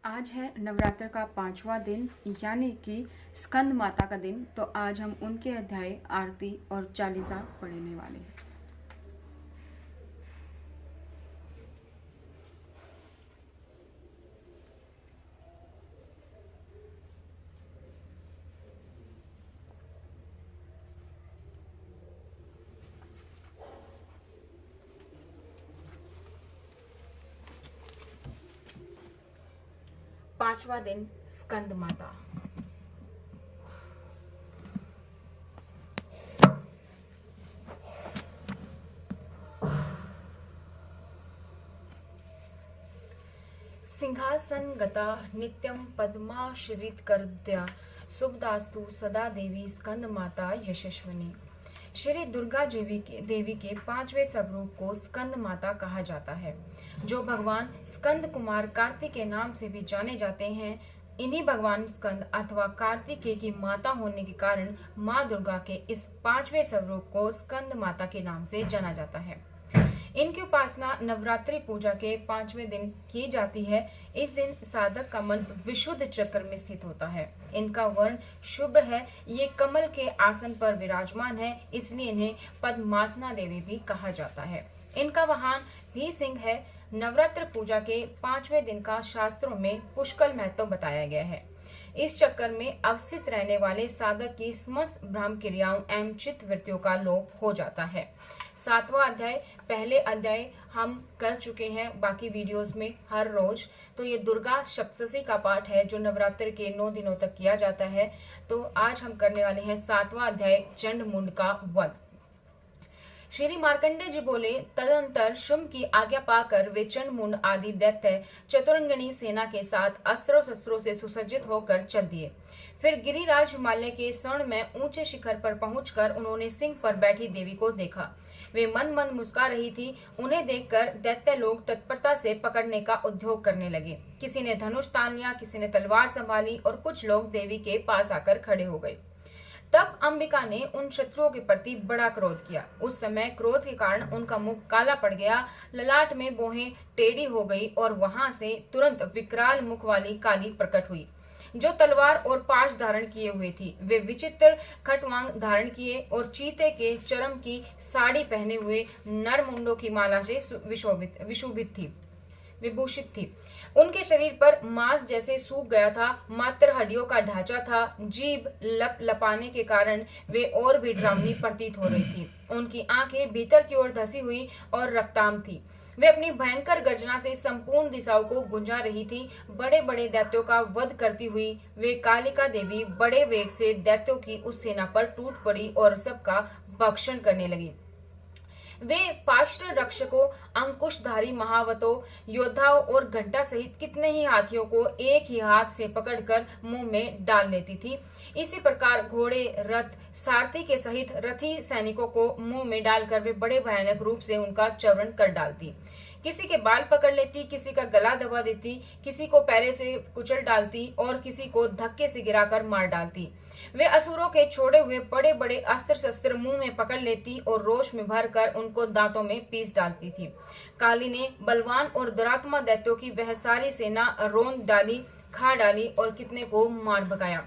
आज है नवरात्र का 5वां दिन यानी कि स्कंद माता का दिन। तो आज हम उनके अध्याय, आरती और चालीसा पढ़ने वाले हैं। पांचवा दिन स्कंद माता। सिंहासन गता नित्यं पद्माश्रितकरद्या शुभदास्तु सदा देवी स्कंद माता यशस्विनी। श्री दुर्गा देवी के 5वें स्वरूप को स्कंद माता कहा जाता है, जो भगवान स्कंद कुमार कार्तिक के नाम से भी जाने जाते हैं। इन्हीं भगवान स्कंद अथवा कार्तिकेय की माता होने के कारण माँ दुर्गा के इस 5वें स्वरूप को स्कंद माता के नाम से जाना जाता है। इनकी उपासना नवरात्रि पूजा के 5वें दिन की जाती है। इस दिन साधक का मन विशुद्ध चक्र में स्थित होता है। इनका वर्ण शुभ है। ये कमल के आसन पर विराजमान है, इसलिए इन्हें पद्मासना देवी भी कहा जाता है। इनका वाहन भी सिंह है। नवरात्र पूजा के 5वें दिन का शास्त्रों में पुष्कल महत्व बताया गया है। इस चक्कर में अवस्थित रहने वाले साधक की समस्त ब्रह्म क्रियाओं एवं चित्त वृत्तियों का लोप हो जाता है। 7वां अध्याय, पहले अध्याय हम कर चुके हैं बाकी वीडियोस में हर रोज। तो ये दुर्गा सप्तशती का पाठ है जो नवरात्र के 9 दिनों तक किया जाता है। तो आज हम करने वाले हैं 7वां अध्याय, चंड मुंड का वध। श्री मार्कंडेय जी बोले, तदंतर शुंभ की आज्ञा पाकर वे चंड मुंड आदि दैत्य चतुरंगनी सेना के साथ अस्त्रों शस्त्रों से सुसज्जित होकर चल दिए। फिर गिरिराज हिमालय के स्वर्ण में ऊंचे शिखर पर पहुंचकर उन्होंने सिंह पर बैठी देवी को देखा। वे मन मन मुस्कुरा रही थी। उन्हें देखकर दैत्य लोग तत्परता से पकड़ने का उद्योग करने लगे। किसी ने धनुष तान लिया, किसी ने तलवार संभाली और कुछ लोग देवी के पास आकर खड़े हो गए। तब अंबिका ने उन शत्रुओं के प्रति बड़ा क्रोध किया। उस समय क्रोध के कारण उनका मुख काला पड़ गया, ललाट में बोहें टेढ़ी हो गई और वहां से तुरंत विकराल मुख वाली काली प्रकट हुई, जो तलवार और पाश धारण किए हुए थी। वे विचित्र खटवांग धारण किए और चीते के चरम की साड़ी पहने हुए नरमुंडों की माला से विभूषित थी। उनके शरीर पर मांस जैसे सूख गया था, मात्र हड्डियों का ढांचा था। जीभ लप लपाने के कारण वे और भी डरावनी प्रतीत हो रही थी। उनकी आंखें भीतर की ओर धसी हुई और रक्ताम थी। वे अपनी भयंकर गर्जना से संपूर्ण दिशाओं को गुंजा रही थी। बड़े बड़े दैत्यों का वध करती हुई वे कालिका देवी बड़े वेग से दैत्यों की उस सेना पर टूट पड़ी और सबका भक्षण करने लगी। वे पार्श्व रक्षकों, अंकुशधारी महावतों, योद्धाओं और घंटा सहित कितने ही हाथियों को एक ही हाथ से पकड़कर मुंह में डाल लेती थी। इसी प्रकार घोड़े, रथ, सारथी के सहित रथी सैनिकों को मुंह में डालकर वे बड़े भयानक रूप से उनका चरण कर डालती। किसी के बाल पकड़ लेती, किसी का गला दबा देती, किसी को पैरे से कुचल डालती और किसी को धक्के से गिराकर मार डालती। वे असुरों के छोड़े हुए बड़े बड़े अस्त्र शस्त्र मुंह में पकड़ लेती और रोष में भरकर उनको दांतों में पीस डालती थी। काली ने बलवान और दुरात्मा दैत्यों की वह सारी सेना रोंद डाली, खा डाली और कितने को मार भगाया।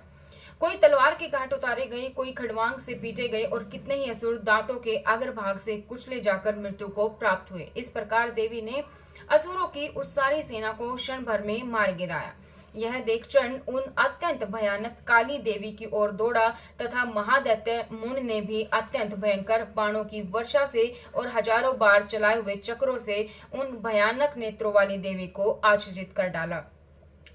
कोई तलवार के घाट उतारे गए, कोई खड़वांग से पीटे गए और कितने ही असुर दांतों के अग्रभाग से कुचले जाकर मृत्यु को प्राप्त हुए। इस प्रकार देवी ने असुरों की उस सारी सेना को क्षण भर में मार गिराया। यह देख चंड उन अत्यंत भयानक काली देवी की ओर दौड़ा तथा महादैत्य मुंड ने भी अत्यंत भयंकर बाणों की वर्षा से और हजारों बार चलाए हुए चक्रों से उन भयानक नेत्रों वाली देवी को आच्छादित कर डाला।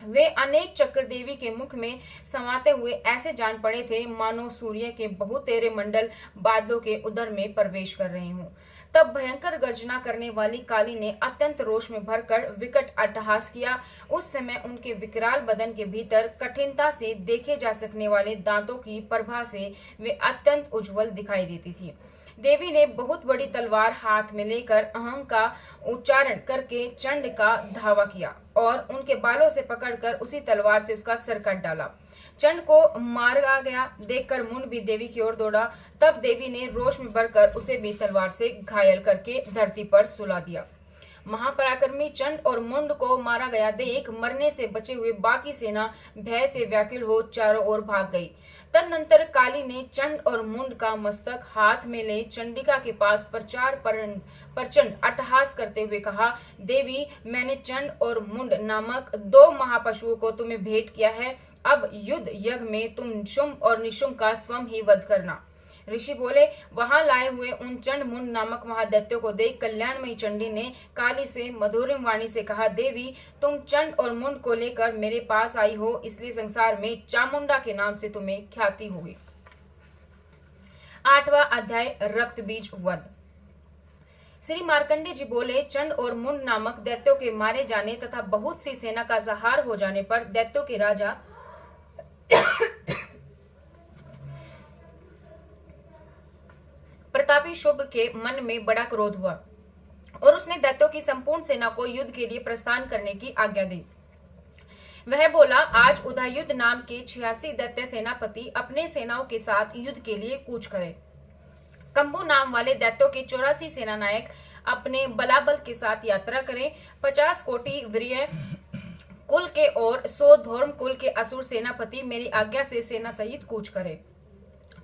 वे अनेक चक्र देवी के मुख में समाते हुए ऐसे जान पड़े थे मानो सूर्य के बहुतेरे मंडल बादलों के उदर में प्रवेश कर रहे हों। तब भयंकर गर्जना करने वाली काली ने अत्यंत रोष में भरकर विकट अट्टहास किया। उस समय उनके विकराल बदन के भीतर कठिनता से देखे जा सकने वाले दांतों की प्रभा से वे अत्यंत उज्जवल दिखाई देती थी। देवी ने बहुत बड़ी तलवार हाथ में लेकर अहं का उच्चारण करके चंड का धावा किया और उनके बालों से पकड़कर उसी तलवार से उसका सर काट डाला। चंड को मारा गया देखकर मुंड भी देवी की ओर दौड़ा। तब देवी ने रोष में भरकर उसे भी तलवार से घायल करके धरती पर सुला दिया। महापराक्रमी चंड और मुंड को मारा गया देख मरने से बचे हुए बाकी सेना भय से व्याकुल हो चारों ओर भाग गई। तदनंतर काली ने चंड और मुंड का मस्तक हाथ में ले चंडिका के पास प्रचंड अट्टहास करते हुए कहा, देवी, मैंने चंड और मुंड नामक दो महापशुओं को तुम्हें भेंट किया है। अब युद्ध यज्ञ में तुम शुंभ और निशुंभ का स्वयं ही वध करना। ऋषि बोले, वहां लाए हुए उन चंड मुंड नामक महादैत्यों को देख कल्याणमयी चंडी ने काली से मधुरिम वाणी से कहा, देवी, तुम चंड और मुंड को लेकर मेरे पास आई हो, इसलिए संसार में चामुंडा के नाम से तुम्हें ख्याति होगी। 8वां अध्याय, रक्त बीज वध। श्री मार्कंडे जी बोले, चंड और मुंड नामक दैत्यों के मारे जाने तथा बहुत सी सेना का संहार हो जाने पर दैत्यों के राजा प्रतापी शुभ के मन में बड़ा क्रोध हुआ और उसने दैत्यों की संपूर्ण सेना को युद्ध के लिए प्रस्थान करने की आज्ञा दी। वह बोला, आज उदयुद्ध नाम के 86 दैत्य सेनापति अपने सेनाओं के साथ युद्ध के लिए कूच करें। कंबू नाम वाले दैत्यों के 84 सेना नायक अपने बलाबल के साथ यात्रा करें। 50 कोटि वीर्य कुल के और 100 धर्म कुल के असुर सेनापति मेरी आज्ञा से सेना सहित कूच करें।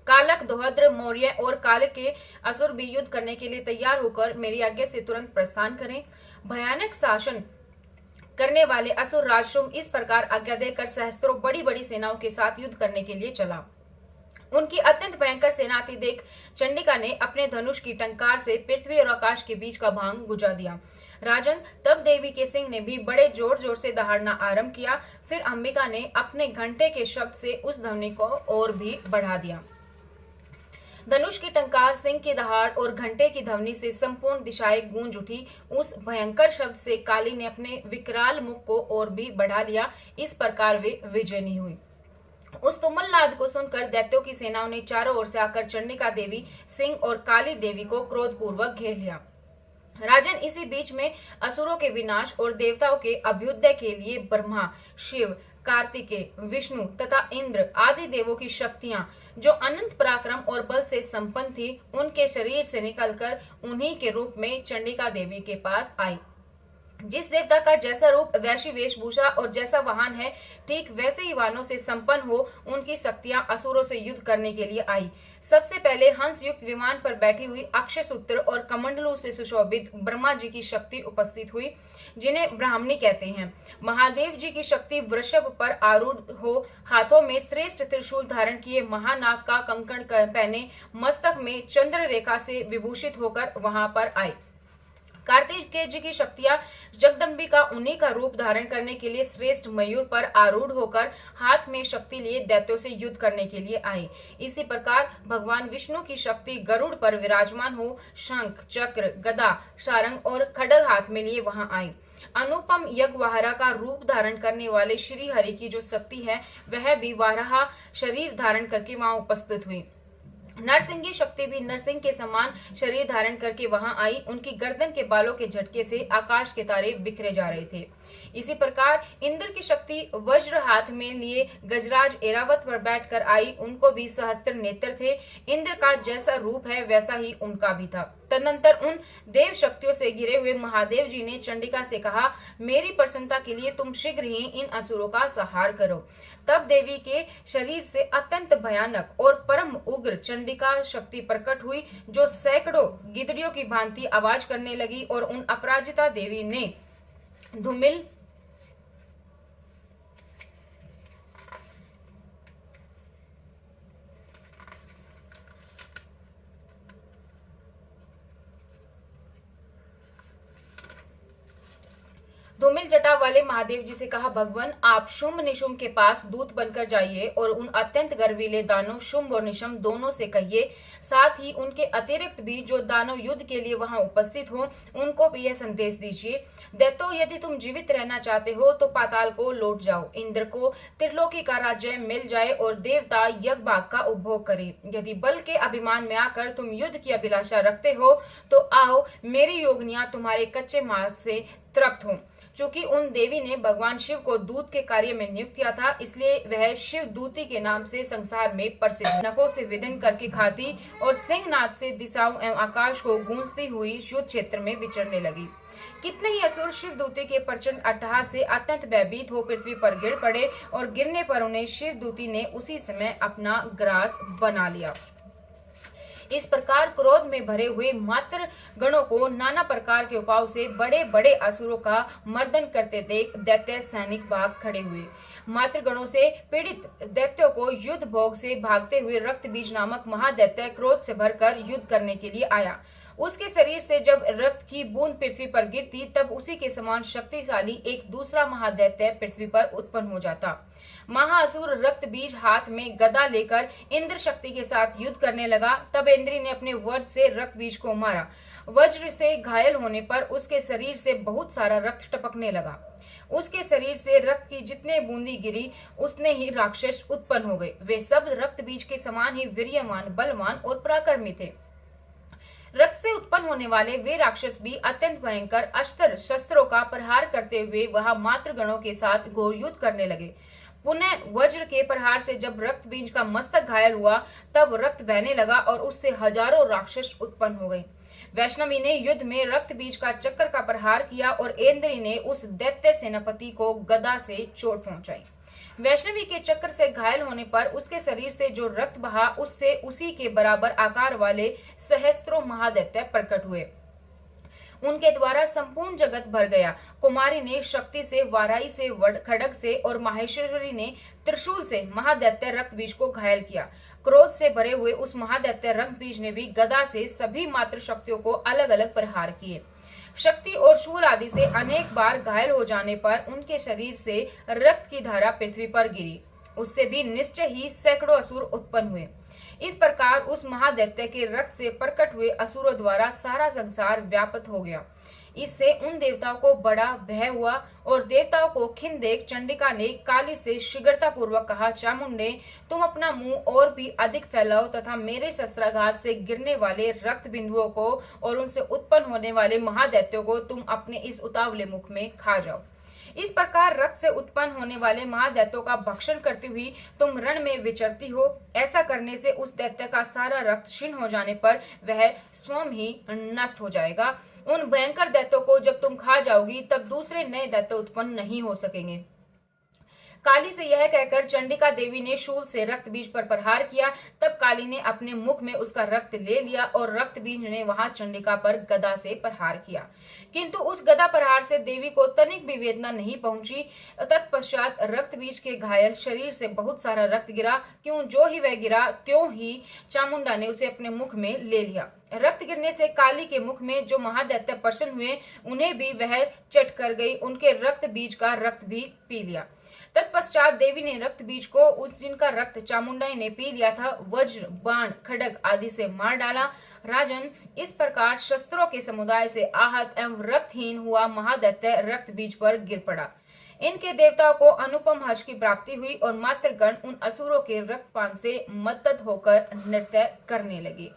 कालक, दोहद्र, मौर्य और काल के असुर भी युद्ध करने के लिए तैयार होकर मेरी आज्ञा से तुरंत प्रस्थान करें। भयानक शासन करने वाले असुर राजशुंभ इस प्रकार आज्ञा देकर सहस्त्रों बड़ी बड़ी सेनाओं के साथ युद्ध करने के लिए चला। उनकी अत्यंत भयंकर सेना आती देख चंडिका ने अपने धनुष की टंकार से पृथ्वी और आकाश के बीच का भाग गुजा दिया। राजन, तब देवी के सिंह ने भी बड़े जोर जोर से दहाड़ना आरंभ किया। फिर अंबिका ने अपने घंटे के शब्द से उस ध्वनि को और भी बढ़ा दिया। धनुष की टंकार, सिंह की दहाड़ और घंटे की ध्वनि से संपूर्ण दिशाएं गूंज उठी। उस भयंकर शब्द से काली ने अपने विकराल मुख को और भी बढ़ा लिया। इस प्रकार वे विजयी हुई। उस तुमुल नाद को सुनकर दैत्यों की सेनाओं ने चारों ओर से आकर चंडिका देवी, सिंह और काली देवी को क्रोधपूर्वक घेर लिया। राजन, इसी बीच में असुरों के विनाश और देवताओं के अभ्युदय के लिए ब्रह्मा, शिव, कार्तिकेय, विष्णु तथा इंद्र आदि देवों की शक्तियां जो अनंत पराक्रम और बल से संपन्न थी, उनके शरीर से निकलकर उन्हीं के रूप में चंडिका देवी के पास आई। जिस देवता का जैसा रूप, वैसी वेशभूषा और जैसा वाहन है, ठीक वैसे ही वाहनों से संपन्न हो उनकी शक्तियां असुरों से युद्ध करने के लिए आई। सबसे पहले हंस युक्त विमान पर बैठी हुई अक्षय सूत्र और कमंडलों से सुशोभित ब्रह्मा जी की शक्ति उपस्थित हुई, जिन्हें ब्राह्मणी कहते हैं। महादेव जी की शक्ति वृषभ पर आरूढ़ हो, हाथों में श्रेष्ठ त्रिशूल धारण किए, महानाग का कंकण पहने, मस्तक में चंद्र रेखा से विभूषित होकर वहां पर आई। कार्तिकेय जी की शक्तियां जगदम्बिका उन्हीं का रूप धारण करने के लिए श्रेष्ठ मयूर पर आरूढ़ होकर हाथ में शक्ति लिए दैत्यों से युद्ध करने के लिए आई। इसी प्रकार भगवान विष्णु की शक्ति गरुड़ पर विराजमान हो शंख, चक्र, गदा, सारंग और खड्ग हाथ में लिए वहां आई। अनुपम यज्ञवाहरा का रूप धारण करने वाले श्री हरि की जो शक्ति है, वह भी वाराह शरीर धारण करके वहां उपस्थित हुई। नरसिंह की शक्ति भी नरसिंह के समान शरीर धारण करके वहां आई। उनकी गर्दन के बालों के झटके से आकाश के तारे बिखरे जा रहे थे। इसी प्रकार इंद्र की शक्ति वज्र हाथ में लिए गजराज एरावत पर बैठकर आई। उनको भी सहस्त्र नेत्र थे। इंद्र का जैसा रूप है वैसा ही उनका भी था। तदनंतर उन देव शक्तियों से घिरे हुए महादेव जी ने चंडिका से कहा, मेरी प्रसन्नता के लिए तुम शीघ्र ही इन असुरों का संहार करो। तब देवी के शरीर से अत्यंत भयानक और परम उग्र चंडिका शक्ति प्रकट हुई, जो सैकड़ों गिदड़ियों की भांति आवाज करने लगी और उन अपराजिता देवी ने धूमिल जटा वाले महादेव जी से कहा, भगवान, आप शुंभ निशुंभ के पास दूत बनकर जाइए और उन अत्यंत गर्वीले दानव शुंभ और निशुंभ दोनों से कहिए, साथ ही उनके अतिरिक्त भी जो दानव युद्ध के लिए वहां उपस्थित हो उनको भी यह संदेश दीजिए, दैत्यों, यदि तुम जीवित रहना चाहते हो तो पाताल को लौट जाओ, इंद्र को त्रिलोकी का राज्य मिल जाए और देवता यज्ञ भाग का उपभोग करें। यदि बल के अभिमान में आकर तुम युद्ध की अभिलाषा रखते हो तो आओ, मेरी योगिनियां तुम्हारे कच्चे मांस से तृप्त हो। चूंकि उन देवी ने भगवान शिव को दूत के कार्य में नियुक्त किया था, इसलिए वह शिव दूती के नाम से संसार में प्रसिद्ध। नखों से विदिन करके खाती और सिंहनाद से दिशाओं एवं आकाश को गूंजती हुई युद्ध क्षेत्र में विचरने लगी। कितने ही असुर शिव दूती के प्रचंड अट्टहास से अत्यंत भयभीत हो पृथ्वी पर गिर पड़े और गिरने पर उन्हें शिव दूती ने उसी समय अपना ग्रास बना लिया। इस प्रकार क्रोध में भरे हुए मात्र गणों को नाना प्रकार के उपायों से बड़े बड़े असुरों का मर्दन करते देख दैत्य सैनिक भाग खड़े हुए। मात्र गणों से पीड़ित दैत्यों को युद्ध भोग से भागते हुए रक्त बीज नामक महादैत्य क्रोध से भरकर युद्ध करने के लिए आया। उसके शरीर से जब रक्त की बूंद पृथ्वी पर गिरती तब उसी के समान शक्तिशाली एक दूसरा महादैत्य पृथ्वी पर उत्पन्न हो जाता। महाअसुर रक्त बीज हाथ में गदा लेकर इंद्र शक्ति के साथ युद्ध करने लगा। तब इंद्र ने अपने वज्र से रक्त बीज को मारा। वज्र से घायल होने पर उसके शरीर से बहुत सारा रक्त टपकने लगा। उसके शरीर से रक्त की जितने बूंदी गिरी उतने ही राक्षस उत्पन्न हो गए। वे सब रक्त बीज के समान ही वीर्यवान, बलवान और पराक्रमी थे। रक्त से उत्पन्न होने वाले वे राक्षस भी अत्यंत भयंकर अस्त्र शस्त्रों का प्रहार करते हुए वहां मात्र गणों के साथ घोर युद्ध करने लगे। पुनः वज्र के प्रहार से जब रक्त बीज का मस्तक घायल हुआ तब रक्त बहने लगा और उससे हजारों राक्षस उत्पन्न हो गए। वैष्णवी ने युद्ध में रक्त बीज का चक्कर का प्रहार किया और इंद्री ने उस दैत्य सेनापति को गदा से चोट पहुंचाई। वैष्णवी के चक्कर से घायल होने पर उसके शरीर से जो रक्त बहा उससे उसी के बराबर आकार वाले सहस्त्रों महादैत्य प्रकट हुए। उनके द्वारा संपूर्ण जगत भर गया। कुमारी ने शक्ति से, वाराई से, खड्ग से और माहेश्वरी ने त्रिशूल से महादैत्य रक्त बीज को घायल किया। क्रोध से भरे हुए उस महादैत्य रक्त बीज ने भी गदा से सभी मात्र शक्तियों को अलग अलग प्रहार किए। शक्ति और शूल आदि से अनेक बार घायल हो जाने पर उनके शरीर से रक्त की धारा पृथ्वी पर गिरी। उससे भी निश्चय ही सैकड़ों असुर उत्पन्न हुए। इस प्रकार उस महादैत्य के रक्त से प्रकट हुए असुरों द्वारा सारा संसार व्याप्त हो गया। इससे उन देवताओं को बड़ा भय हुआ और देवताओं को खिन देख चंडिका ने काली से शीघ्रता पूर्वक कहा, चामुंडे, तुम अपना मुंह और भी अधिक फैलाओ तथा मेरे शस्त्राघात से गिरने वाले रक्त बिंदुओं को और उनसे उत्पन्न होने वाले महादैत्यों को तुम अपने इस उतावले मुख में खा जाओ। इस प्रकार रक्त से उत्पन्न होने वाले महादैत्यों का भक्षण करती हुई तुम रण में विचरती हो। ऐसा करने से उस दैत्य का सारा रक्त क्षीण हो जाने पर वह स्वयं ही नष्ट हो जाएगा। उन भयंकर दैत्यों को जब तुम खा जाओगी तब दूसरे नए दैत्य उत्पन्न नहीं हो सकेंगे। काली से यह कहकर चंडिका देवी ने शूल से रक्त बीज पर प्रहार किया। तब काली ने अपने मुख में उसका रक्त ले लिया और रक्त बीज ने वहां चंडिका पर गदा से प्रहार किया, किंतु उस गदा प्रहार से देवी को तनिक भी वेदना नहीं पहुंची। तत्पश्चात रक्त बीज के घायल शरीर से बहुत सारा रक्त गिरा। क्यों जो ही वह गिरा त्यों ही चामुंडा ने उसे अपने मुख में ले लिया। रक्त गिरने से काली के मुख में जो महादैत्य प्रसन्न हुए उन्हें भी वह चट कर गई। उनके रक्त बीज का रक्त भी पी लिया। तत्पश्चात देवी ने रक्त बीज को उस जिनका रक्त चामुंडा ने पी लिया था वज्र, बाण, खड्ग आदि से मार डाला। राजन, इस प्रकार शस्त्रों के समुदाय से आहत एवं रक्तहीन हुआ महादैत्य रक्त बीज पर गिर पड़ा। इनके देवताओं को अनुपम हर्ष की प्राप्ति हुई और मातृगण उन असुरों के रक्तपान से मत्तत होकर नृत्य करने लगे।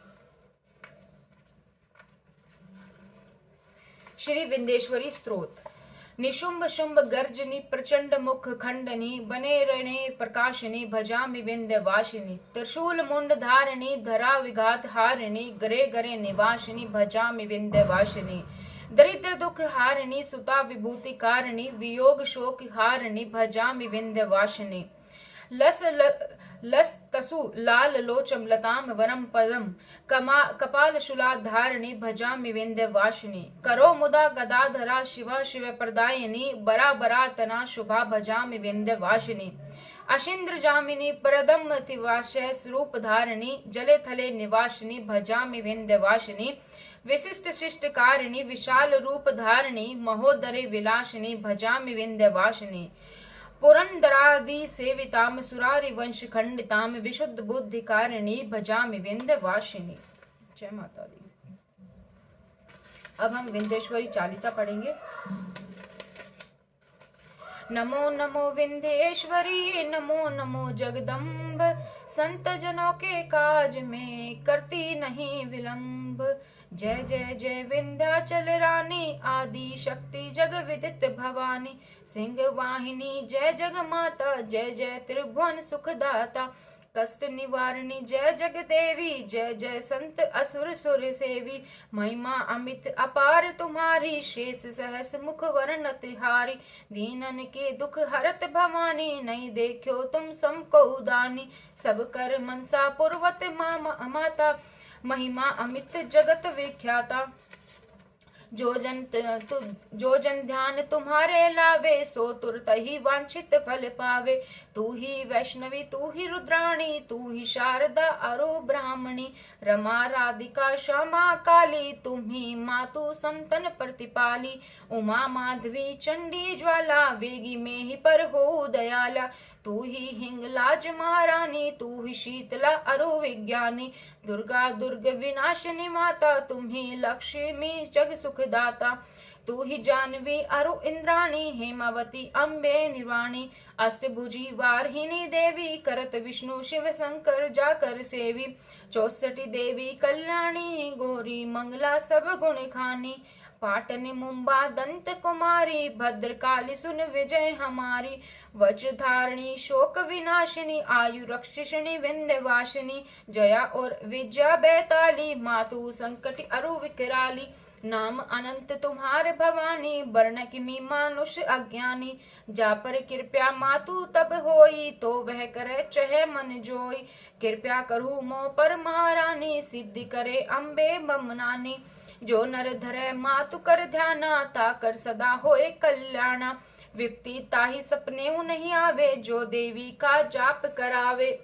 श्री विंध्येश्वरी स्तोत्र। निशुंभ शुंभ गर्जनी प्रचंड मुख खंडनी बने रणे प्रकाशिनी भजामि विंध्यवासिनी त्रिशूल मुंड धारिणी धरा विघात हारिणी गरे गरे निवासिनी भजामि विंध्यवासिनी दरिद्र दुख हारिणी सुता विभूति कारिणी वियोग शोक हारिणी भजामि विंध्यवासिनी लस तसु लाल लोचम लताम वरम पदम कपाल शूलाधारिणी भजामि विंध्यवासिनी करो मुदा गदाधरा शिवा शिव प्रदायिनी बरा बरा तना शुभा भजामि विंध्यवासिनी अशिंद्र जामिनी परदम तिवाशय स्वरूप धारिणी जले थले निवासिनी भजामि विंध्यवासिनी विशिष्ट शिष्ट कारिणी विशाल रूप धारिणी महोदरे विलासिनी भजामि विंध्यवासिनी पुरंदरादि सेविताम सुरारि वंश खंडिताम विशुद्ध बुद्धि कारिणी भजामि विंध्यवासिनी। जय माता दी। अब हम विंध्येश्वरी चालीसा पढ़ेंगे। नमो नमो विंध्येश्वरी, नमो नमो जगदम्ब, संत जनों के काज में करती नहीं विलंब। जय जय जय विंध्याचल रानी, आदि शक्ति जग विदित भवानी। सिंह वाहिनी जय जग माता, जय जय त्रिभुवन सुखदाता। कष्ट निवारणी जय जग देवी, जय जय संत असुर सुर सेवी। महिमा अमित अपार तुम्हारी, शेष सहस मुख वर्णत हारी। दीनन के दुख हरत भवानी, नहीं देखो तुम समको उदानी। सब कर मनसा पूर्वत माता, महिमा अमित जगत विख्याता। जो जन ध्यान तुम्हारे लावे, सो तुरत ही वांछित फल पावे। तू ही वैष्णवी तू ही रुद्राणी, तू ही शारदा अरु ब्राह्मणी। रमा राधिका श्यामा काली, तुम ही मातु संतन प्रतिपाली। उमा माधवी चंडी ज्वाला, वेगी में ही पर हो दयाला। तू ही हिंगलाज महारानी, तू ही शीतला अरु विज्ञानी। दुर्गा दुर्ग विनाशिनी माता, तुम ही लक्ष्मी जग सुखदाता। तू ही जानवी अरु इंद्राणी, हेमावती अम्बे निर्वाणी। अष्टभुजी वारहिनी देवी, करत विष्णु शिव शंकर जाकर सेवी। 64 देवी कल्याणी, गौरी मंगला सब गुण खानी। पाटन मुंबा दंत कुमारी, भद्रकाली सुन विजय हमारी। वच धारणी शोक विनाशिनी, आयु रक्षिणी विंध्यवासिनी। जया और विजया बैताली, मातु संकट अरु विकराली। नाम अनंत तुम्हारे भवानी, वर्ण किमी मानुष अज्ञानी। जा पर कृपया मातु तब होई, तो वह करे चहे मन जोई। कृपया करहु मोह पर महारानी, सिद्धि करे अम्बे बमनानी। जो नर धरे मातु कर ध्याना, ताकर सदा होए कल्याणा। विपत्ति ताहि सपने नहीं आवे, जो देवी का जाप करावे।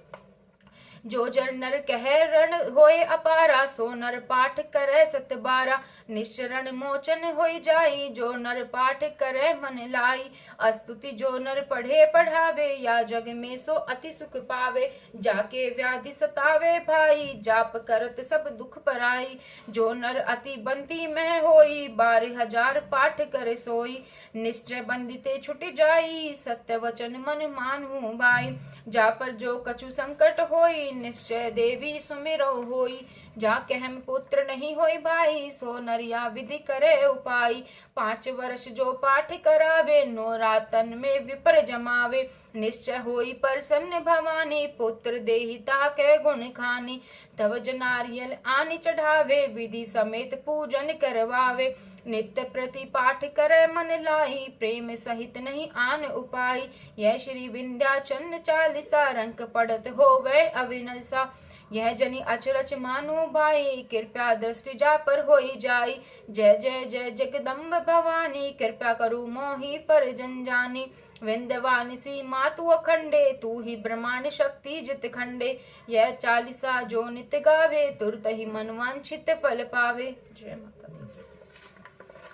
जो जर नर कह रण होए अपारा, सो नर पाठ करे 7 निश्चरण मोचन होई जाई। जो नर पाठ करे मन लाई, अस्तुति जो नर पढ़े पढ़ावे। या जग में सो अति सुख पावे, जाके व्याधि सतावे भाई। जाप करत सब दुख पराई, जो नर अति बंती में होई। 12,000 पाठ करे सोई, निश्चय बंदिते छुट जाई। सत्य वचन मन मानू बाई, जा पर जो कछु संकट होई। निश्चय देवी सुमिरो होई, जा कहम पुत्र नहीं होई भाई। सो नरिया विधि करे उपाय, 5 वर्ष जो पाठ करावे। 9 रातन में विपर जमावे, निश्चय होई प्रसन्न भवानी। पुत्र देहि ताके गुण खानी, तव नारियल आनि चढ़ावे। विधि समेत पूजन करवावे, नित्य प्रति पाठ करे मन लाई। प्रेम सहित नहीं आन उपाय, यह श्री विंध्याचल चालीसा। रंक पढ़त होवे अविनसा, यह जनि अचरज मानो भाई। कृपया दृष्टि जा पर होई जाई, जय जय जय जगदम्ब भवानी। कृपा करु मोहि पर जन जानी, विंध्यवानिसी मातु अखंडे। तू ही ब्रह्मांड शक्ति जित खंडे, यह चालीसा जो नित्य गावे। तुरत ही मनवांछित फल पावे। जय माता दी।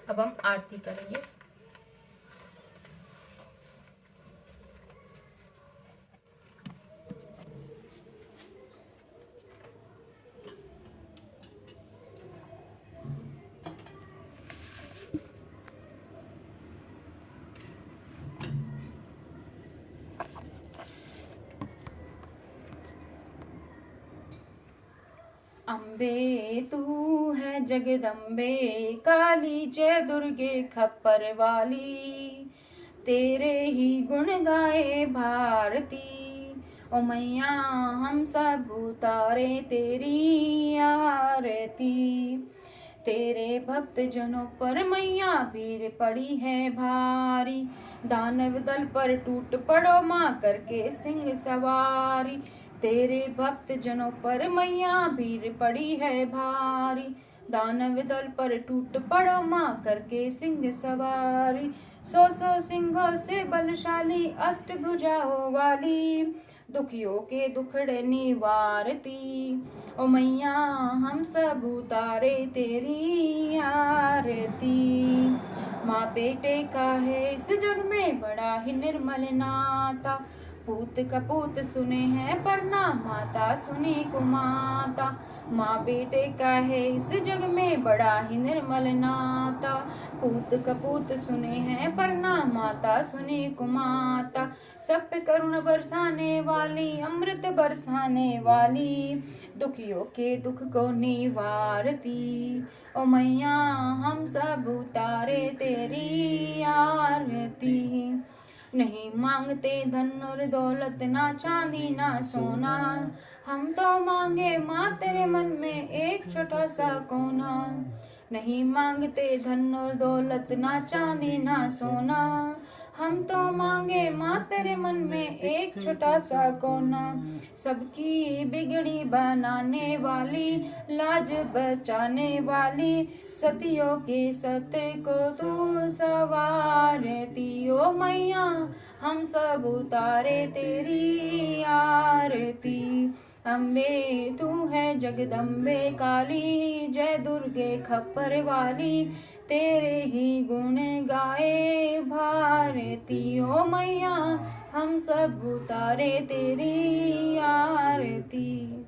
अब हम आरती करेंगे। अम्बे तू है जगदम्बे, काली जय दुर्गे खप्पर वाली। तेरे ही गुण गाए भारती, ओ मैया हम सब उतारे तेरी आरती। तेरे भक्त जनों पर मैया भीड़ पड़ी है भारी। दानव दल पर टूट पड़ो माँ करके सिंह सवारी। तेरे भक्त जनों पर मैया भीड़ पड़ी है भारी। दानव दल पर टूट पड़ो माँ करके सिंह सवारी। 100 सिंहों से बलशाली, अष्टभुजाओं वाली। दुखियों के दुखड़े निवारती, ओ मैया हम सब उतारे तेरी आरती। माँ बेटे का है इस जग में बड़ा ही निर्मल नाता। पूत कपूत सुने हैं पर ना माता सुनी कुमाता। माँ बेटे का है इस जग में बड़ा ही निर्मल नाता। पूत कपूत सुने हैं पर ना माता सुनी कुमाता। सब पे करुण बरसाने वाली, अमृत बरसाने वाली, दुखियों के दुख को निवारती। ओ मैया हम सब उतारे तेरी आरती। नहीं मांगते धन और दौलत, ना चांदी ना सोना, हम तो मांगे माँ तेरे मन में एक छोटा सा कोना। नहीं मांगते धन और दौलत, ना चांदी ना सोना, हम तो मांगे माँ तेरे मन में एक छोटा सा कोना। सबकी बिगड़ी बनाने वाली, लाज बचाने वाली, सतियों के सत्य को तू सवारती। ओ मैया हम सब उतारे तेरी आरती। अम्बे तू है जगदम्बे काली, जय दुर्गे खप्पर वाली, तेरे ही गुण गाए भारती। ओ मैया हम सब उतारे तेरी आरती।